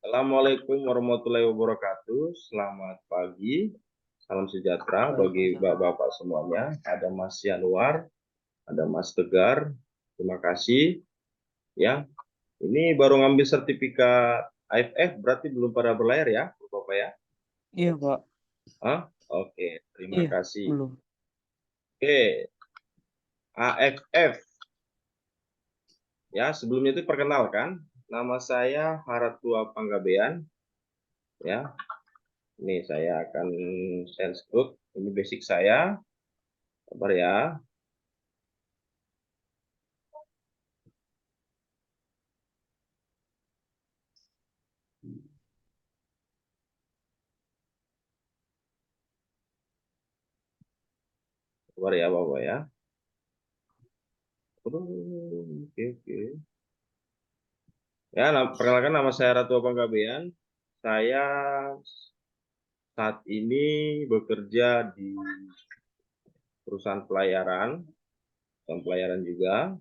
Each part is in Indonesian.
Assalamualaikum warahmatullahi wabarakatuh. Selamat pagi, salam sejahtera bagi Waalaikumsalam. bapak-bapak semuanya. Ada Mas Yanuar, ada Mas Tegar. Terima kasih. Ya, ini baru ngambil sertifikat AFF, berarti belum pada berlayar ya, bapak ya? Iya, Pak. Hah? Oke, terima Iya, kasih. belum. Oke, AFF. Ya, sebelumnya itu perkenalkan, nama saya Haratua Panggabean. Ya, ini saya akan share screen. Ini basic saya. Sabar ya. Sabar ya, Bapak ya. Oke, oke. Ya, perkenalkan nama saya Ratu Panggabean. Saya saat ini bekerja di perusahaan pelayaran, juga.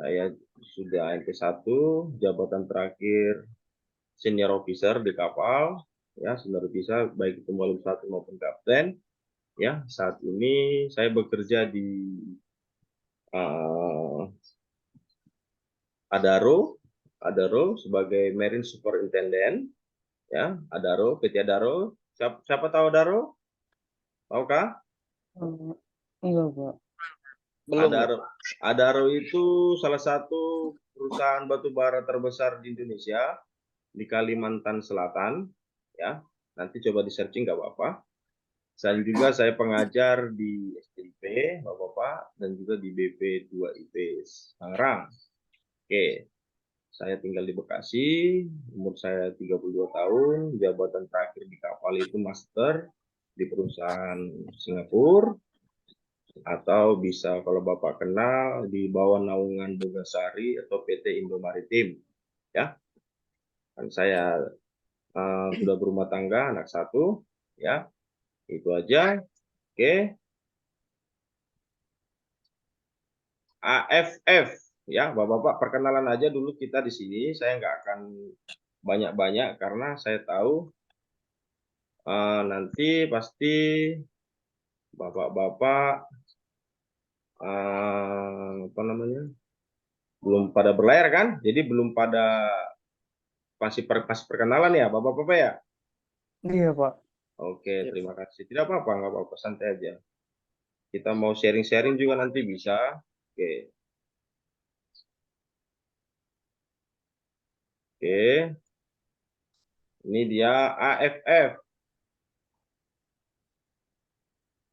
Saya sudah NP1, jabatan terakhir senior officer di kapal, ya senior officer baik itu mulai 1 maupun kapten. Ya, saat ini saya bekerja di uh, Adaro sebagai Marine Superintendent. Ya, Adaro, PT Adaro. Siapa tahu Adaro? Tahukah? Eh, Enggak, Pak. Belum. Adaro itu salah satu perusahaan batubara terbesar di Indonesia, di Kalimantan Selatan. Ya, nanti coba di searching nggak apa-apa. Saya pengajar di STIP, Bapak-Bapak, dan juga di BP2 IP Tangerang. Oke, saya tinggal di Bekasi, umur saya 32 tahun, jabatan terakhir di kapal itu master di perusahaan Singapura, atau bisa kalau Bapak kenal di bawah naungan Bogasari atau PT Indo Maritim. Ya, kan saya sudah berumah tangga, anak satu, ya, itu aja. Oke, AFF, ya, Bapak-Bapak perkenalan aja dulu kita di sini. Saya nggak akan banyak-banyak karena saya tahu nanti pasti bapak-bapak apa namanya belum pada berlayar kan, jadi belum pada pasti perkenalan ya bapak-bapak ya. Iya, Pak. Oke, terima kasih. Tidak apa-apa, nggak apa-apa, santai aja. Kita mau sharing-sharing juga nanti bisa. Oke, oke. Ini dia AFF.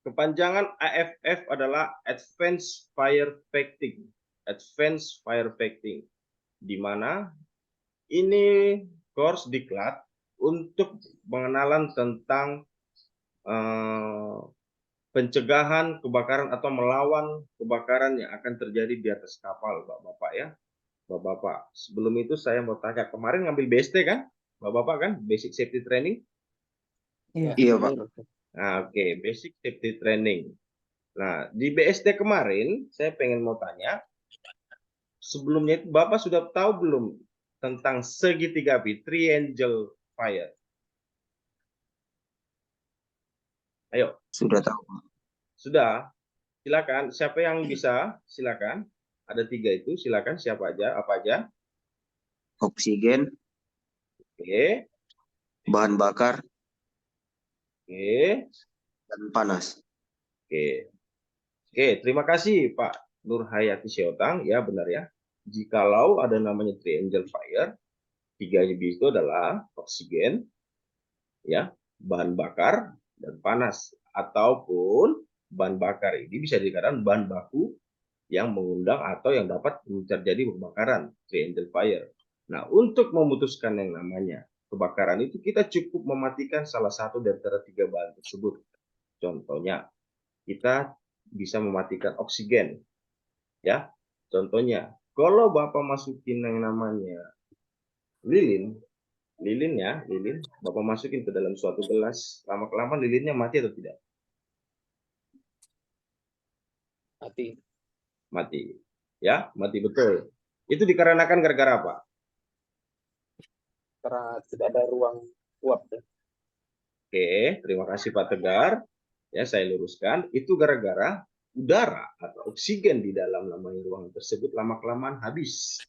Kepanjangan AFF adalah Advanced Firefighting. Advanced Firefighting. Di mana ini course diklat untuk pengenalan tentang pencegahan kebakaran atau melawan kebakaran yang akan terjadi di atas kapal, Bapak-bapak ya. Bapak-bapak, sebelum itu saya mau tanya, kemarin ngambil BST kan? Bapak-bapak kan, Basic Safety Training? Iya. Iya, Pak. Nah, oke, Basic Safety Training. Nah, di BST kemarin, saya pengen mau tanya, sebelumnya itu Bapak sudah tahu belum tentang segitiga api, triangle fire? Ayo, Sudah tahu, Pak. sudah. Silakan, siapa yang bisa? Silakan. Ada 3 itu, silakan siapa aja, apa aja. Oksigen, Oke, bahan bakar, oke, dan panas. oke. Oke, terima kasih Pak Nur Hayati Syotang. Ya, benar ya. Jikalau ada namanya triangle fire, 3 itu adalah oksigen, ya, bahan bakar, dan panas. Ataupun bahan bakar ini bisa dikatakan bahan baku yang mengundang atau yang dapat terjadi kebakaran, triangle fire. Nah, untuk memutuskan yang namanya kebakaran itu kita cukup mematikan salah satu dari antara 3 bahan tersebut. Contohnya, kita bisa mematikan oksigen. Ya, contohnya, kalau Bapak masukin yang namanya lilin, lilin, Bapak masukin ke dalam suatu gelas, lama-kelamaan lilinnya mati atau tidak? Mati. Mati. Ya, mati betul. Itu dikarenakan gara-gara apa? karena tidak ada ruang uap. Oke, terima kasih Pak Tegar. Ya, saya luruskan. Itu gara-gara udara atau oksigen di dalam namanya ruangan tersebut lama-kelamaan habis.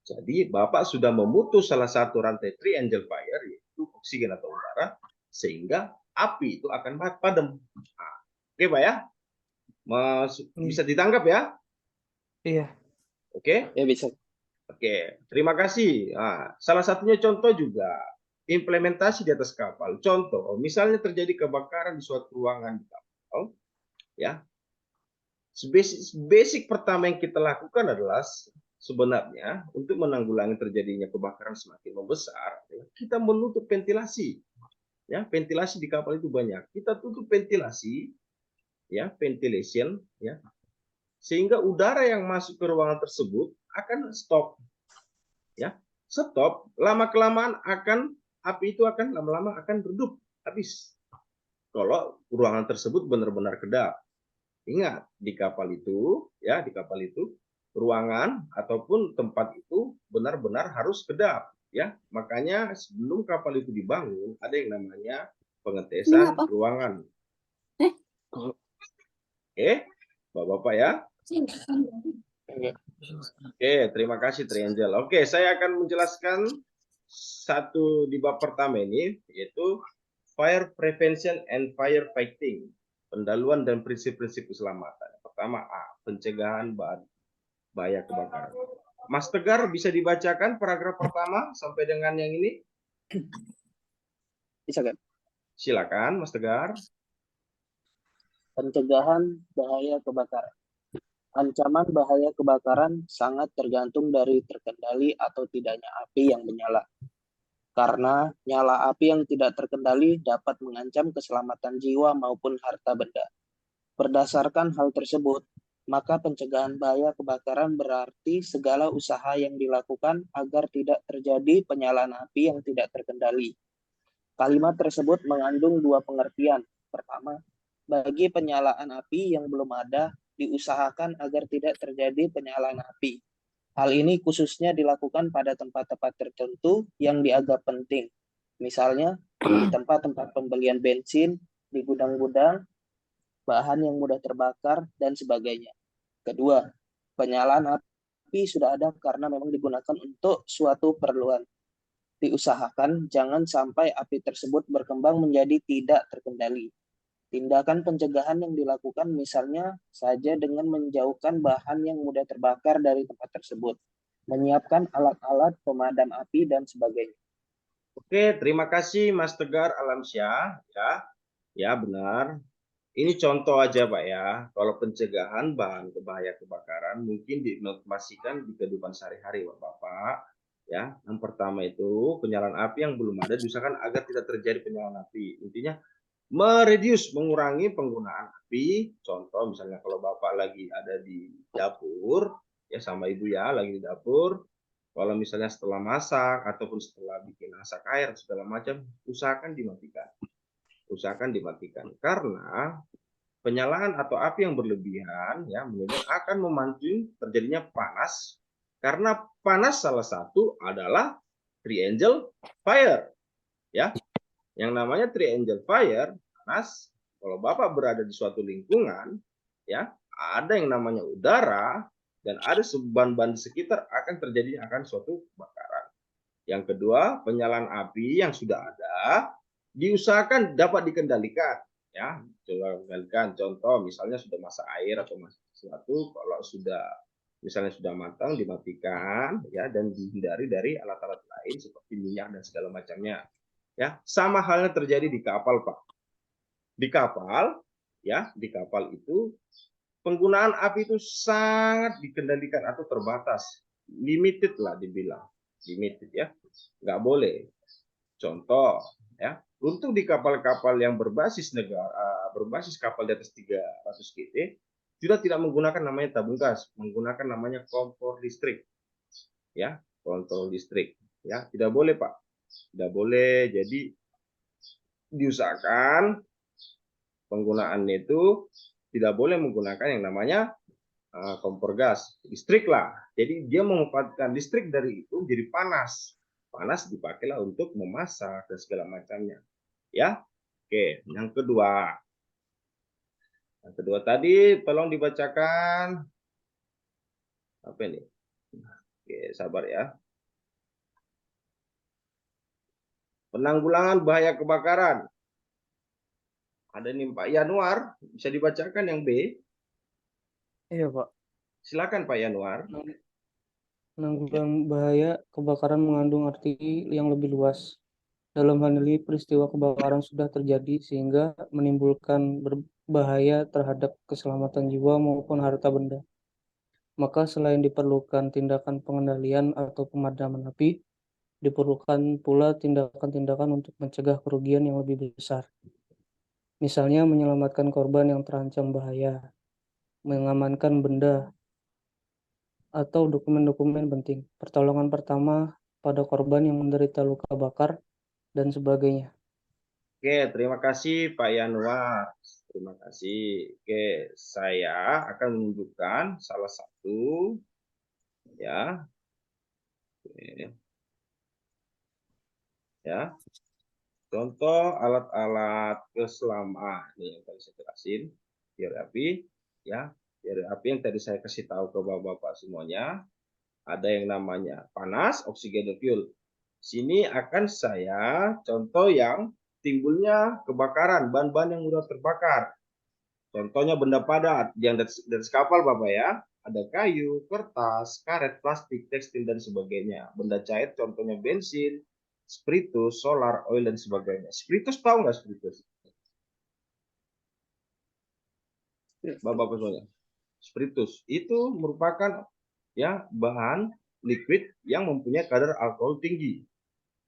Jadi Bapak sudah memutus salah satu rantai triangle fire, yaitu oksigen atau udara, sehingga api itu akan padam. Nah, oke Pak ya? Bisa ditangkap ya? Iya. Oke? Ya bisa. Oke, terima kasih. Nah, salah satunya contoh juga implementasi di atas kapal. Contoh, misalnya terjadi kebakaran di suatu ruangan di kapal, ya. Basic pertama yang kita lakukan adalah sebenarnya untuk menanggulangi terjadinya kebakaran semakin membesar, ya, kita menutup ventilasi. Ya, ventilasi di kapal itu banyak. Kita tutup ventilasi, ya, ventilation, ya, sehingga udara yang masuk ke ruangan tersebut akan stop. Ya, stop, lama kelamaan api itu akan lama-lama akan redup habis kalau ruangan tersebut benar-benar kedap. Ingat, di kapal itu ruangan ataupun tempat itu benar-benar harus kedap, ya. Makanya sebelum kapal itu dibangun ada yang namanya pengetesan ruangan. Bapak-bapak ya. Oke, terima kasih Triangel. Oke, saya akan menjelaskan satu di bab pertama ini, yaitu Fire Prevention and Firefighting, pendahuluan dan prinsip-prinsip keselamatan. Pertama A, pencegahan bahaya kebakaran. Mas Tegar bisa dibacakan paragraf pertama sampai dengan yang ini? Bisa kan? Silakan, Mas Tegar. Pencegahan bahaya kebakaran. Ancaman bahaya kebakaran sangat tergantung dari terkendali atau tidaknya api yang menyala. Karena nyala api yang tidak terkendali dapat mengancam keselamatan jiwa maupun harta benda. Berdasarkan hal tersebut, maka pencegahan bahaya kebakaran berarti segala usaha yang dilakukan agar tidak terjadi penyalaan api yang tidak terkendali. Kalimat tersebut mengandung dua pengertian. Pertama, bagi penyalaan api yang belum ada, diusahakan agar tidak terjadi penyalaan api. Hal ini khususnya dilakukan pada tempat-tempat tertentu yang dianggap penting. Misalnya, di tempat-tempat pembelian bensin, di gudang-gudang, bahan yang mudah terbakar, dan sebagainya. Kedua, penyalaan api sudah ada karena memang digunakan untuk suatu perluan. Diusahakan jangan sampai api tersebut berkembang menjadi tidak terkendali. Tindakan pencegahan yang dilakukan misalnya saja dengan menjauhkan bahan yang mudah terbakar dari tempat tersebut, menyiapkan alat-alat pemadam api, dan sebagainya. Oke, terima kasih Mas Tegar Alamsyah. Ya benar. Ini contoh aja Pak ya. Kalau pencegahan bahaya kebakaran mungkin diimplementasikan di kehidupan sehari-hari Bapak. Ya, yang pertama itu penyalaan api yang belum ada diusahakan agar tidak terjadi penyalaan api. Intinya mengurangi penggunaan api. Contoh misalnya kalau Bapak lagi ada di dapur, ya sama Ibu ya, lagi di dapur. Kalau misalnya setelah masak ataupun setelah bikin masak air segala macam, usahakan dimatikan. Usahakan dimatikan karena penyalaan atau api yang berlebihan ya akan memancing terjadinya panas. Karena panas salah satu adalah triangle fire. Ya. Yang namanya triangle fire, panas, kalau Bapak berada di suatu lingkungan, ya, ada yang namanya udara dan ada bahan-bahan di sekitar akan terjadi suatu kebakaran. Yang kedua, penyalaan api yang sudah ada diusahakan dapat dikendalikan, ya. Coba kendalikan. Contoh, misalnya sudah masak air atau masak sesuatu, kalau misalnya sudah matang dimatikan, ya, dan dihindari dari alat-alat lain seperti minyak dan segala macamnya. Ya, sama halnya terjadi di kapal, Pak. Di kapal itu penggunaan api itu sangat dikendalikan atau terbatas, limited lah dibilang, limited ya, nggak boleh. Contoh, ya, untuk di kapal-kapal yang berbasis kapal di atas 300 gt, sudah tidak menggunakan namanya tabung gas, menggunakan namanya kompor listrik, ya, kontrol listrik, ya, tidak boleh Pak. Tidak boleh, jadi diusahakan penggunaannya itu tidak boleh menggunakan yang namanya kompor gas listrik lah. Jadi dia memanfaatkan listrik dari itu jadi panas. panas dipakailah untuk memasak dan segala macamnya. Ya, oke. Yang kedua tadi tolong dibacakan apa ini? Oke, sabar ya. Penanggulangan bahaya kebakaran. Ada nih Pak Yanuar, bisa dibacakan yang B? Iya, Pak. Silakan Pak Yanuar. Penanggulangan bahaya kebakaran mengandung arti yang lebih luas. Dalam hal ini, peristiwa kebakaran sudah terjadi sehingga menimbulkan berbahaya terhadap keselamatan jiwa maupun harta benda. Maka selain diperlukan tindakan pengendalian atau pemadaman api, diperlukan pula tindakan-tindakan untuk mencegah kerugian yang lebih besar. Misalnya menyelamatkan korban yang terancam bahaya, mengamankan benda, atau dokumen-dokumen penting, pertolongan pertama pada korban yang menderita luka bakar, dan sebagainya. Oke, terima kasih Pak Yanuar. Terima kasih. Oke, saya akan menunjukkan salah satu ya. Oke. Ya. Contoh alat-alat keselamatan ini yang tadi saya jelasin, teori api, ya, teori api yang tadi saya kasih tahu ke bapak-bapak semuanya, ada yang namanya panas, oksigen, dan fuel. Sini akan saya contoh yang timbulnya kebakaran, bahan-bahan yang mudah terbakar. Contohnya benda padat yang dari kapal bapak ya, ada kayu, kertas, karet, plastik, tekstil dan sebagainya. Benda cair contohnya bensin, spiritus, solar, oil dan sebagainya. Spiritus tahu nggak spiritus? Bapak-bapak semuanya. Spiritus itu merupakan ya bahan liquid yang mempunyai kadar alkohol tinggi.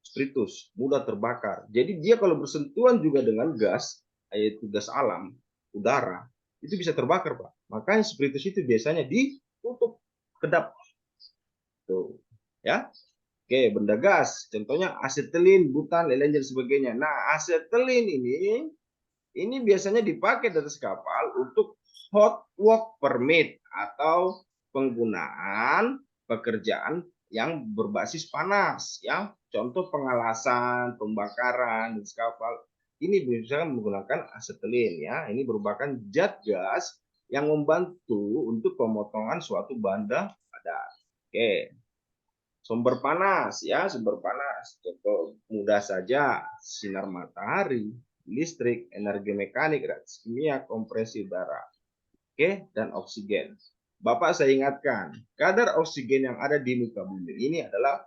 Spiritus mudah terbakar. Jadi dia kalau bersentuhan juga dengan gas, yaitu gas alam, udara, itu bisa terbakar, Pak. Makanya spiritus itu biasanya ditutup kedap. Tuh. Ya. Oke, benda gas, contohnya asetilin, butan, lelen dan sebagainya. Nah, asetilin ini biasanya dipakai di atas kapal untuk hot work permit atau penggunaan pekerjaan yang berbasis panas, ya. Contoh pengalasan, pembakaran di kapal ini bisa menggunakan asetilin, ya. Ini merupakan zat gas yang membantu untuk pemotongan suatu benda padat. Oke. Sumber panas, ya, sumber panas. Contoh mudah saja, sinar matahari, listrik, energi mekanik, reaksi kimia, kompresi udara. Oke, dan oksigen. Bapak saya ingatkan, kadar oksigen yang ada di muka bumi ini adalah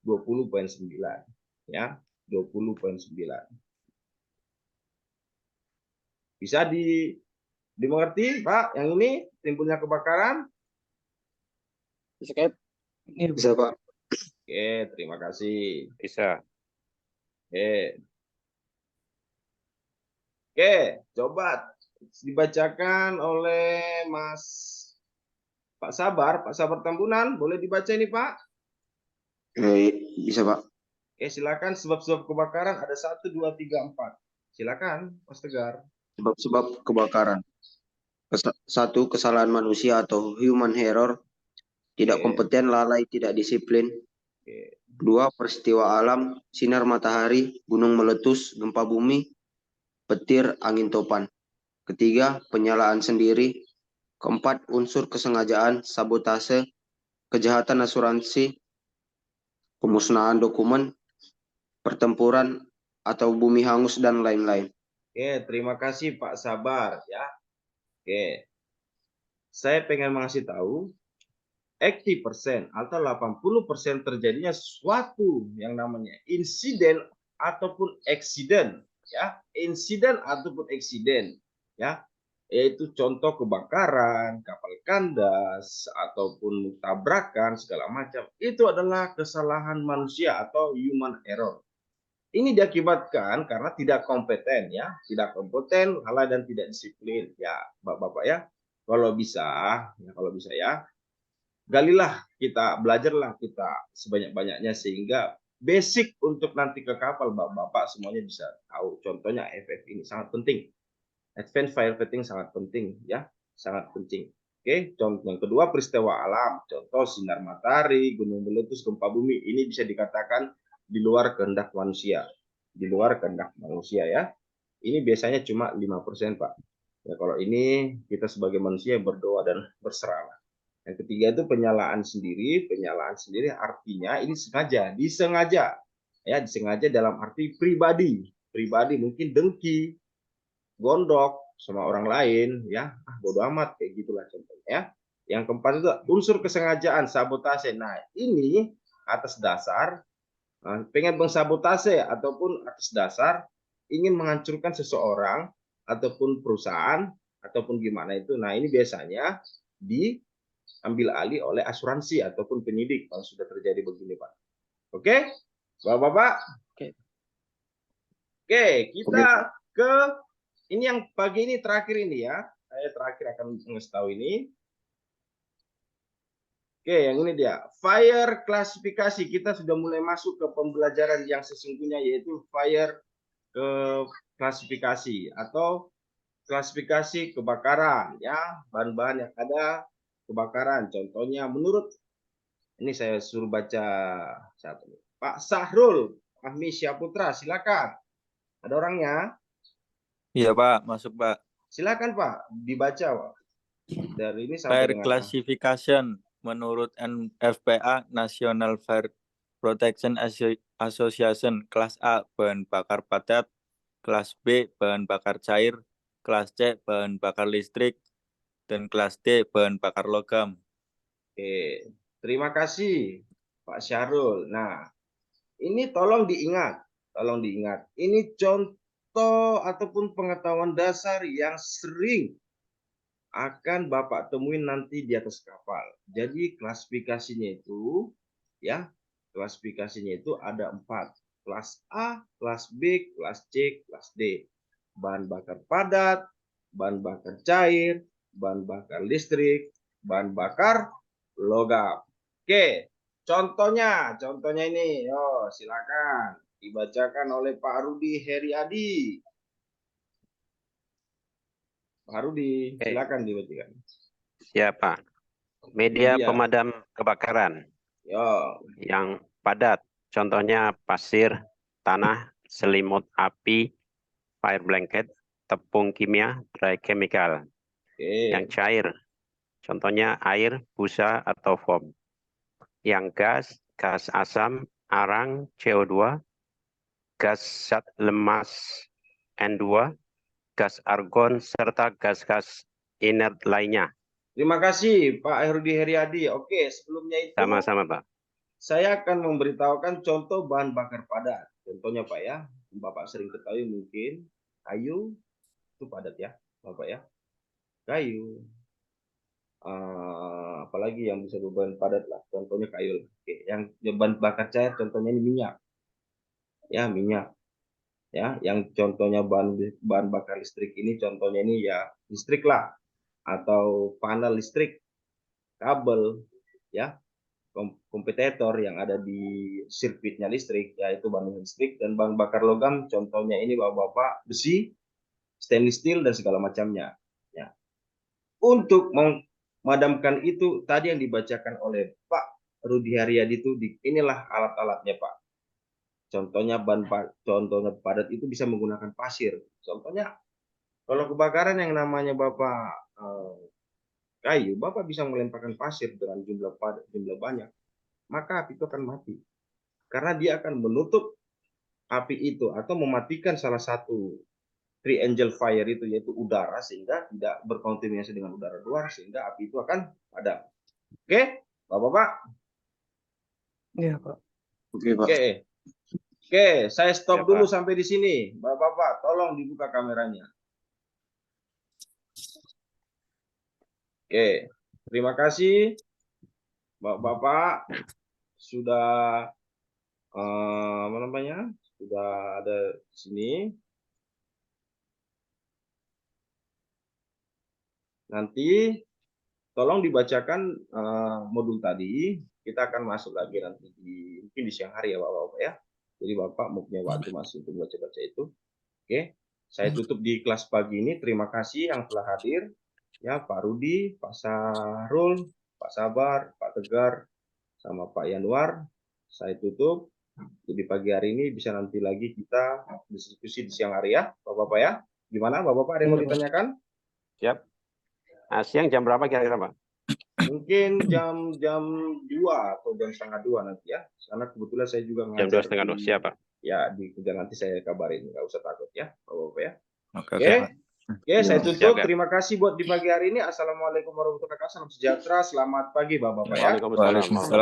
20,9, ya, 20,9. Bisa dimengerti, Pak? Yang ini timbulnya kebakaran? Bisa, Iya, bisa Pak. Oke, terima kasih. Bisa. Oke. Oke, coba dibacakan oleh Pak Sabar Tambunan. Boleh dibaca ini, Pak? Bisa Pak. Oke, silakan sebab-sebab kebakaran ada 1, 2, 3, 4. Silakan, Mas Tegar. Sebab-sebab kebakaran. Satu, kesalahan manusia atau human error. Tidak Oke. kompeten, lalai, tidak disiplin. Oke. Dua, peristiwa alam, sinar matahari, gunung meletus, gempa bumi, petir, angin topan. Ketiga, penyalaan sendiri. Keempat, unsur kesengajaan, sabotase, kejahatan asuransi, pemusnahan dokumen, pertempuran, atau bumi hangus, dan lain-lain. Oke, terima kasih Pak Sabar, ya. Oke. Saya pengen mengasih tahu 80% atau 80% terjadinya suatu yang namanya insiden ataupun eksiden, ya. Insiden ataupun eksiden, ya. Yaitu contoh kebakaran, kapal kandas ataupun tabrakan segala macam. Itu adalah kesalahan manusia atau human error. Ini diakibatkan karena tidak kompeten, ya, tidak kompeten, lalai dan tidak disiplin, ya, Bapak-bapak ya. Kalau bisa, ya, galilah kita, belajarlah kita sebanyak-banyaknya sehingga basic untuk nanti ke kapal Bapak-bapak semuanya bisa tahu. Contohnya FF ini sangat penting. Advanced firefighting sangat penting, ya, sangat penting. Oke, contoh yang kedua peristiwa alam, contoh sinar matahari, gunung meletus, gempa bumi, ini bisa dikatakan di luar kehendak manusia. Di luar kehendak manusia ya. Ini biasanya cuma 5%, Pak. Ya, kalau ini kita sebagai manusia berdoa dan berserah. Yang ketiga itu penyalaan sendiri. Penyalaan sendiri artinya ini sengaja, disengaja. Ya, disengaja dalam arti pribadi. Pribadi mungkin dengki, gondok sama orang lain, ya. Bodo amat, kayak gitulah contohnya. Yang keempat itu unsur kesengajaan, sabotase. Nah, ini atas dasar pengen mengsabotase ataupun atas dasar ingin menghancurkan seseorang ataupun perusahaan ataupun gimana itu. Nah, ini biasanya diambil alih oleh asuransi ataupun penyidik kalau sudah terjadi begini, Pak. Oke, Bapak-bapak. Oke, kita ke ini yang pagi ini terakhir ini ya. Saya terakhir akan ngasih tahu ini. Oke, yang ini dia. Fire klasifikasi. Kita sudah mulai masuk ke pembelajaran yang sesungguhnya, yaitu fire ke klasifikasi atau klasifikasi kebakaran. Ya, bahan-bahan yang ada kebakaran. Contohnya menurut, ini saya suruh baca satu. Pak Sahrul Ahmi Syaputra, silakan. Ada orangnya? Iya Pak, masuk Pak. Silakan Pak, dibaca Pak. Dari ini sampai Fire dengan classification menurut NFPA National Fire Protection Association, kelas A bahan bakar padat, kelas B bahan bakar cair, kelas C bahan bakar listrik, dan kelas D bahan bakar logam. Oke, terima kasih Pak Syahrul. Nah, ini tolong diingat, Ini contoh ataupun pengetahuan dasar yang sering akan Bapak temuin nanti di atas kapal. Jadi klasifikasinya itu, ya, klasifikasinya itu ada 4. Kelas A, kelas B, kelas C, kelas D. Bahan bakar padat, bahan bakar cair, bahan bakar listrik, bahan bakar logam. Oke, contohnya ini. Oh, silakan dibacakan oleh Pak Rudi Heriadi. Pak Rudi, silakan dibacakan. Ya Pak, media pemadam kebakaran yang padat, contohnya pasir, tanah, selimut api, fire blanket, tepung kimia, dry chemical. Yang cair, contohnya air, busa, atau foam. Yang gas, gas asam, arang, CO2, gas zat lemas N2, gas argon, serta gas-gas inert lainnya. Terima kasih Pak Rudi Heriadi. Oke, sebelumnya itu Sama-sama Pak. Saya akan memberitahukan contoh bahan bakar padat. Contohnya Pak ya, Bapak sering ketahui mungkin kayu itu padat ya, Bapak ya. Kayu. Apalagi yang bisa berbahan padat lah. Contohnya kayu. Oke, yang bahan bakar cair contohnya ini minyak. Ya, minyak. Ya, yang contohnya bahan bakar listrik ini contohnya ini ya listrik lah atau panel listrik, kabel ya, kompetitor yang ada di sirkuitnya listrik, yaitu bahan listrik. Dan bahan bakar logam contohnya ini bapak-bapak besi, stainless steel dan segala macamnya ya. Untuk memadamkan itu tadi yang dibacakan oleh Pak Rudi Haryadi itu inilah alat-alatnya Pak. Contohnya contohnya padat itu bisa menggunakan pasir. Contohnya kalau kebakaran yang namanya Bapak kayu, Bapak bisa melemparkan pasir dengan jumlah banyak, maka api itu akan mati. Karena dia akan menutup api itu atau mematikan salah satu three angel fire itu, yaitu udara, sehingga tidak berkontaminasi dengan udara luar, sehingga api itu akan padam. Oke, Bapak-bapak? Iya, Pak. Oke, saya stop Ya, dulu Pak. sampai di sini. Bapak-bapak, tolong dibuka kameranya. Oke, terima kasih Bapak-bapak sudah sudah ada di sini. Nanti tolong dibacakan modul tadi. Kita akan masuk lagi nanti mungkin di siang hari ya Bapak-bapak ya. Jadi Bapak mempunyai waktu masih untuk baca-baca itu. Oke, saya tutup di kelas pagi ini. Terima kasih yang telah hadir. Ya, Pak Rudi, Pak Sahrul, Pak Sabar, Pak Tegar, sama Pak Yanuar. Saya tutup. Jadi pagi hari ini bisa nanti lagi kita diskusi di siang hari ya, Bapak-Bapak ya. Gimana Bapak-Bapak, ada yang mau ditanyakan? Siap. Nah, siang jam berapa kira-kira, Pak? Mungkin jam 2 atau jam setengah 2 nanti ya. Karena kebetulan saya juga Jam ngajar 2:30, siap, Pak. ya di kerja nanti saya kabarin, nggak usah takut ya, Bapak-Bapak ya. Oke, Oke. Pak. Oke, saya tutup. Siap. Terima kasih buat di pagi hari ini. Assalamualaikum warahmatullahi wabarakatuh. Salam sejahtera. Selamat pagi, Bapak-Bapak ya. Waalaikumsalam. Waalaikumsalam.